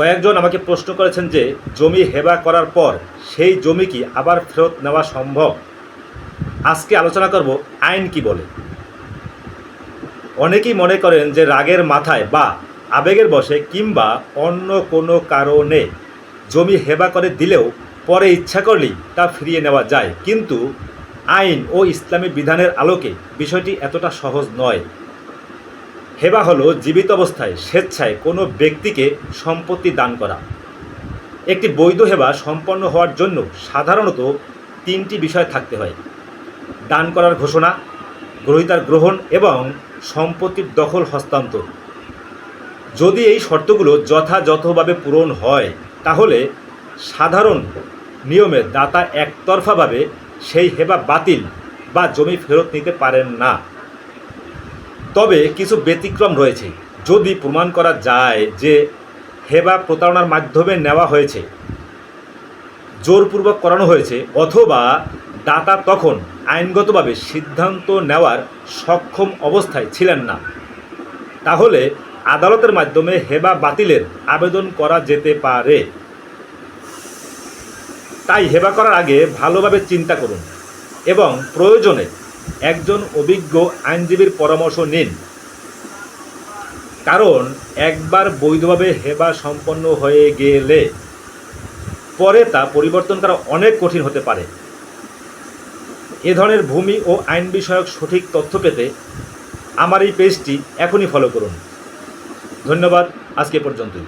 কয়েকজন আমাকে প্রশ্ন করেছেন যে জমি হেবা করার পর সেই জমি কি আবার ফেরত নেওয়া সম্ভব। আজকে আলোচনা করব আইন কি বলে। অনেকেই মনে করেন যে রাগের মাথায় বা আবেগের বশে কিংবা অন্য কোনো কারণে জমি হেবা করে দিলেও পরে ইচ্ছা করলেই তা ফিরিয়ে নেওয়া যায়, কিন্তু আইন ও ইসলামী বিধানের আলোকে বিষয়টি এতটা সহজ নয়। হেবা হলো জীবিত অবস্থায় স্বেচ্ছায় কোনো ব্যক্তিকে সম্পত্তি দান করা। একটি বৈধ হেবা সম্পন্ন হওয়ার জন্য সাধারণত তিনটি বিষয় থাকতে হয়: দান করার ঘোষণা, গ্রহীতার গ্রহণ এবং সম্পত্তির দখল হস্তান্তর। যদি এই শর্তগুলো যথাযথভাবে পূরণ হয় তাহলে সাধারণ নিয়মে দাতা একতরফাভাবে সেই হেবা বাতিল বা জমি ফেরত নিতে পারেন না। তবে কিছু ব্যতিক্রম রয়েছে। যদি প্রমাণ করা যায় যে হেবা প্রতারণার মাধ্যমে নেওয়া হয়েছে, জোরপূর্বক করানো হয়েছে, অথবা দাতা তখন আইনগতভাবে সিদ্ধান্ত নেওয়ার সক্ষম অবস্থায় ছিলেন না, তাহলে আদালতের মাধ্যমে হেবা বাতিলের আবেদন করা যেতে পারে। তাই হেবা করার আগে ভালোভাবে চিন্তা করুন এবং প্রয়োজনে একজন অভিজ্ঞ আইনজীবীর পরামর্শ নিন, কারণ একবার বৈধভাবে হেবা সম্পন্ন হয়ে গেলে পরে তা পরিবর্তন করা অনেক কঠিন হতে পারে। এ ধরনের ভূমি ও আইন বিষয়ক সঠিক তথ্য পেতে আমার এই পেজটি এখনই ফলো করুন। ধন্যবাদ, আজকে পর্যন্তই।